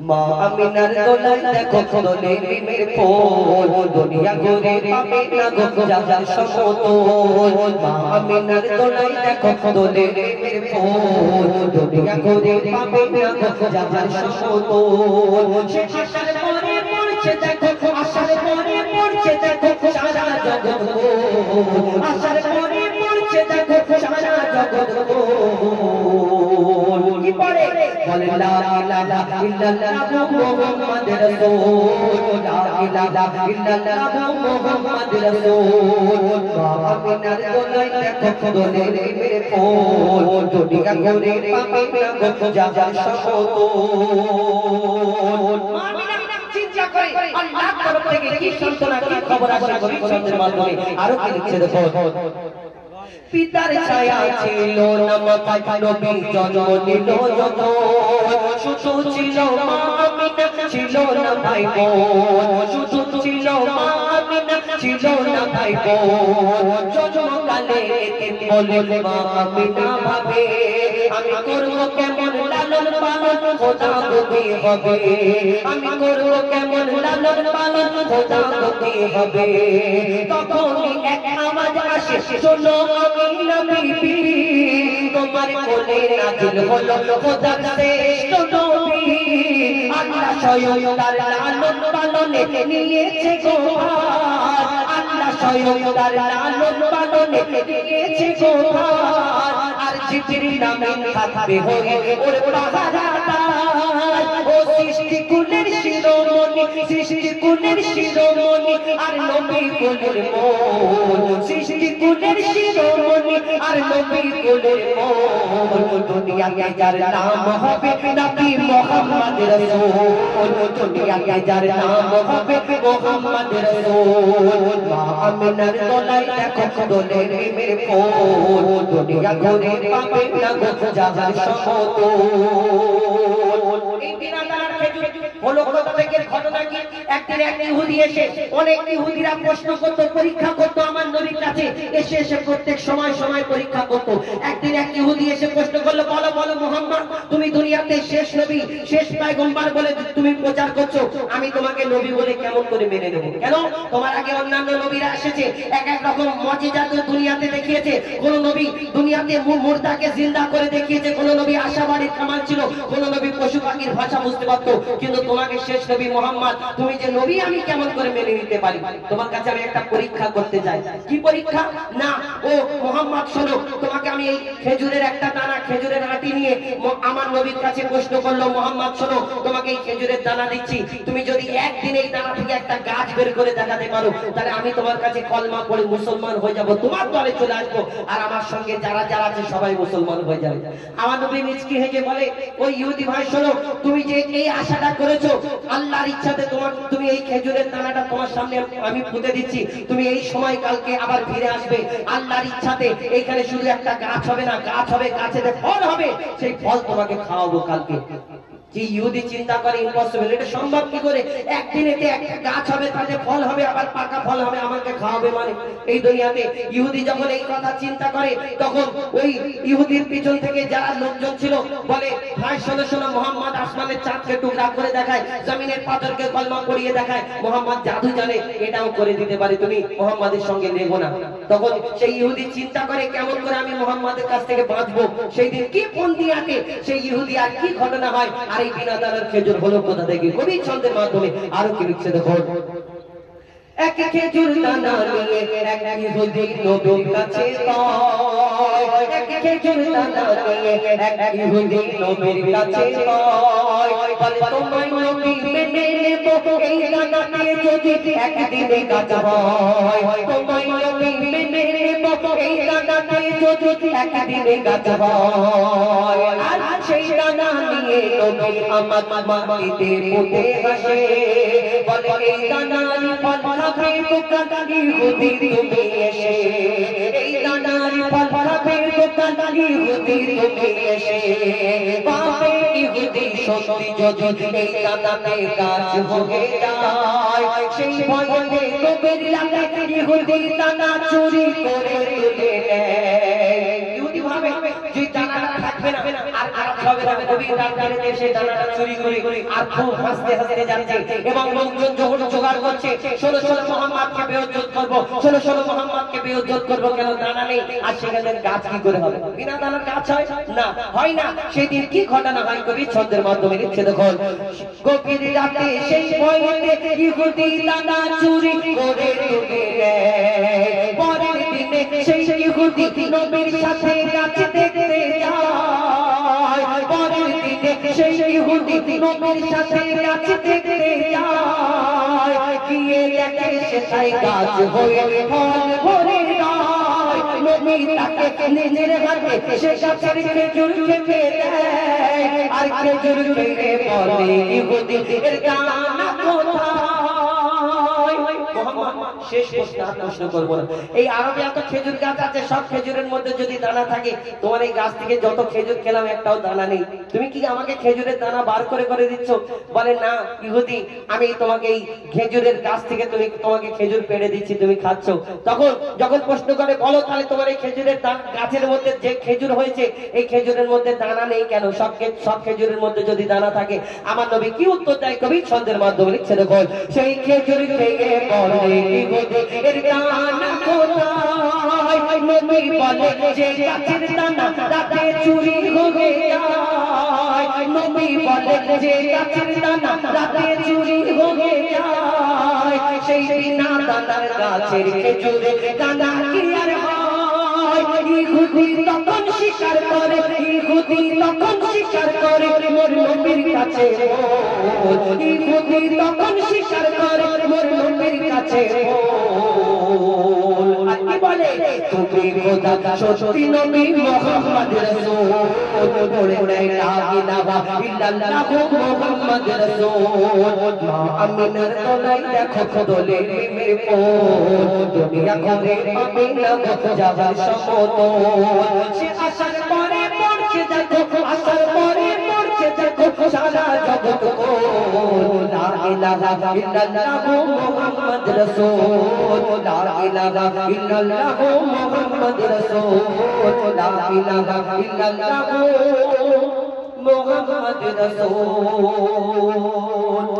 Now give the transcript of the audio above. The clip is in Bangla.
মা আমিনার দোলাই দেখো দোলে মিমের ফুল দুনিয়া ঘুরে পাবে না গো যাবার সমতল মা আমিনার দোলাই দেখো দোলে মিমের ফুল দুনিয়া ঘুরে পাবে না গো যাবার সমতল সে আশার পরে পড়ছে দেখো আশার পরে পড়ছে দেখো সারা জগৎ আশার পরে পড়ছে দেখো সারা জগৎ কি পড়ে বলে লা ইলাহা ইল্লাল্লাহ মুহাম্মাদুর রাসূল লা ইলাহা ইল্লাল্লাহ মুহাম্মাদুর রাসূল আমিনার দোলাই দেখো দোলে মেরে ফুল দুনিয়া ঘুরে পাবে না গো যাবার সমতল আমিনা চিন্তা করে আল্লাহর তরফ থেকে কি সান্তনা কি খবর আসে পরিচ্ছদের মাধ্যমে আরো কি লিখছে দেখো পিতার ছায়া ছিল না মাথায় নবী জন্ম নিল যত শুধু ছিল মা আমিনা ছিল না ভাই বোন শুধু ছিল মা আমিনা ছিল না ভাই বোন জন্মকালে এতে বলে মা আমিনা ভাবে আমি করব কেমন লালন পালন খোদা গতি হবে আমি করব কেমন লালন পালন খোদা গতি হবে তখনই এক আওয়াজ আসে শোনো আমিনা বিবি তোমার কোলে নাজিল হলো খোদার শ্রেষ্ঠ নবী আল্লাহ স্বয়ং তার লালন পালনে নিয়েছে গো আল্লাহ স্বয়ং তার লালন পালনে নিয়েছে গো আর জিবরিল আমিন থাকবে হয়ে ওর পাহারাদার ও সৃষ্টি কুলের শিরোমণি সৃষ্টি কুলের শিরোমণি আর নবী কুলের মন সৃষ্টি কুলের শিরোমণি আর নবী কুলের মন দুনিয়াতে যার নাম হবে নবী মুহাম্মদ রাসূল দুনিয়াতে যার নাম হবে মুহাম্মদ রাসূল মা আমিনার দোলাই দেখো দোলে মেরে ফুল দুনিয়া ঘুরে পাবে না গো যাবার সমতল এই বিরাদার খেজুর হলো কোথা থেকে ঘটনা কি একদিন এক ইহুদি এসে অনেক ইহুদিরা প্রশ্ন করত পরীক্ষা করত আমার নবীর কাছে এসে এসে প্রত্যেক সময় সময় পরীক্ষা করত একদিন এক ইহুদি এসে প্রশ্ন করলো বলো বলো মুহাম্মদ তুমি দুনিয়াতে শেষ নবী শেষ পয়গম্বর বলে তুমি প্রচার করছো আমি তোমাকে নবী বলে কেমন করে মেনে নেব কেন তোমার আগে অন্যান্য নবীরা এসেছে এক এক রকম মুজিজা তো দুনিয়াতে দেখিয়েছে কোন নবী দুনিয়াতে মুর্দাকে জিন্দা করে দেখিয়েছে কোন নবী আশাবাড়ির কামাল ছিল কোন নবী পশু পাখির ভাষা বুঝতে পারতো কিন্তু তোমাকে শেষ নবী মুহাম্মদ তুমি যে নবী আমি কেমন করে মেনে নিতে পারি তোমার কাছে আমি একটা পরীক্ষা করতে চাই কি পরীক্ষা না ও মুহাম্মদ শোনো তোমাকে আমি এই খেজুরের একটা দানা খেজুরের আটি নিয়ে আমার নবীর কাছে প্রশ্ন করলো মুহাম্মদ শোনো তোমাকে এই খেজুরের দানা দিচ্ছি তুমি যদি একদিন এই দানা থেকে একটা গাছ বের করে দেখাতে পারো তাহলে আমি তোমার কাছে কলমা পড়ে মুসলমান হয়ে যাব তোমার দলে চলে আসবো আর আমার সঙ্গে যারা যারা আছে সবাই মুসলমান হয়ে যাবে আমার নবী মিচকি হেসে বলে ওই ইহুদি ভাই শোনো তুমি যে এই আশাটা করেছো আল্লাহর ইচ্ছাতে তুমি এই খেজুরের দানাটা তোমার সামনে আমি পুঁতে দিচ্ছি তুমি এই সময় কালকে আবার ফিরে আসবে আল্লাহর ইচ্ছাতে এইখানে শুধু একটা গাছ হবে না গাছ হবে গাছেতে ফল হবে সেই ফল তোমাকে খাওয়াবো কালকে যে ইহুদি চিন্তা করে ইম্পসিবল এটা সম্ভব কি করে একদিনেতে একটা গাছ হবে তাতে ফল হবে আবার পাকা ফল হবে আমাকে খাওয়াবে মানে এই দুনিয়াতে ইহুদি যখন এই কথা চিন্তা করে তখন ওই ইহুদির পিছন থেকে যারা লোকজন ছিল বলে ভাই শোনো শোনো মুহাম্মদ আসমানের চাঁদকে টুকরা করে দেখায় জমিনের পাথরকে কলমা পড়িয়ে দেখায় মুহাম্মদ জাদু জানে এটাও করে দিতে পারে তুমি মুহাম্মাদের সঙ্গে নেবো না তখন সেই ইহুদি চিন্তা করে কেমন করে আমি মুহাম্মাদের কাছ থেকে বাঁচবো সেই দিন কি ফন্দি আঁকে সেই ইহুদি আর কি ঘটনা হয় এই বিনাদানের খেজুর হলো কোথা থেকে কবি ছন্দের মাধ্যমে আরো কি লিখছে দেখো এক খেজুর দানা নিয়ে এক ইহুদি নবীর কাছে কয় এক খেজুর দানা নিয়ে এক ইহুদি নবীর কাছে কয় বলে তোমায় নবী মেনে নেব এই দানাকে যদি একদিনে কাজ হয় তোমায় নবী মেনে নেব এই দানাকে যদি একদিনে কাজ হয় আর সেই দানা নিয়ে নবী আমার মাটিতে পুঁতে হাসে বলে এই দানার ফল খাবে দোকান ইহুদি তুমি এসে এই দানার ফল খাবে দোকান ইহুদি তুমি এসে পাবে ইহুদি সত্যি যদি এই দানাতে কাজ হয়ে যায় সেই ভয়ে নবীর লাগে ইহুদি দানা চুরি করে তুলে নেয় ইহুদি ভাবে যে দানাটা থাকবে না আর কাজ হবে না, গভীর রাত্রে এসে দানাটা চুরি করে আর খুব হাসতে হাসতে যাচ্ছে এবং লোকজন যখন জোগাড় করছে, ষোলো মোহাম্মদকে বেইজ্জত করবো, ষোলো মোহাম্মদকে বেইজ্জত করবো, কেন দানা নেই। আর সেখানে গাছ কি করে হবে? বিনা দানার গাছ হয় না, হয় না। সেদিন কি ঘটনা হয় কবি ছন্দের মাধ্যমে লিখছে, দেখুন। গভীর রাতে সেই ভয়েতে ইহুদি দানা চুরি করে তুলে নেয়, পরের দিনে সেই ইহুদি নবীর সাথে গাছ দেখতে যায়, পরের দিনে সেই ইহুদি নবীর সাথে গাছ দেখতে যায়, গিয়ে দেখে সেটাই গাছ হয়ে ফল ভরে যায়। নবী তাকে নিজের হাতে সে গাছের খেজুর খেতে দেয়, আর খেজুর খেতে বলে ইহুদি এর দানা কোথায়? শেষ প্রশ্ন করবো না। এই আরবে এত খেজুর গাছ আছে, সব খেজুরের মধ্যে যদি দানা থাকে, তোমার এই গাছ থেকে যত খেজুর খেলাম একটাও দানা নেই, তুমি কি আমাকে খেজুরের দানা বার করে দিচ্ছ? বলে না ইহুদি, আমি তোমাকে এই খেজুরের গাছ থেকে তোমাকে খেজুর পেড়ে দিচ্ছি, তুমি খাচ্ছ। তখন যখন প্রশ্ন করে, বলো তাহলে তোমার এই খেজুরের গাছের মধ্যে যে খেজুর হয়েছে, এই খেজুরের মধ্যে দানা নেই কেন? সব খেজুরের মধ্যে যদি দানা থাকে। আমার নবী কি উত্তর দেয় কবি ছন্দের মাধ্যমে লিখছে, দেখুন। সেই খেজুর থেকে বলে এর দানা কোথায়? নবী বলে যে গাছের দানা রাতে চুরি হয়ে যায়, নবী বলে যে গাছের দানা রাতে চুরি হয়ে যায়, সেই বিনা দানার গাছের খেজুরে দানা কি আর হয়? ইহুদি তখন স্বীকার করে, ইহুদি তখন স্বীকার করে মোর নবীর কাছে, ইহুদি তখন স্বীকার করে মোর নবীর কাছে। কি বলে? তুমি খোদা সত্যি নবী মুহাম্মদ রাসূল, বলে নাই লা ইলাহা ইল্লাল্লাহ মুহাম্মদ রাসূল। মা আমিনার তলায় দেখো দোলে প্রেমের ফুল, দুনিয়া ঘরে আমিনা যাবার সমতল, সে আসার পরে পড়ছে দেখো, আসার পরে পড়ছে দেখো সারা জগৎ কোল। লা ইলাহা ইল্লাল্লাহ মুহাম্মদ রাসূল, লা ইলাহা ইল্লাল্লাহ মুহাম্মদ রাসূল, লা ইলাহা ইল্লাল্লাহ মুহাম্মদ রাসূল।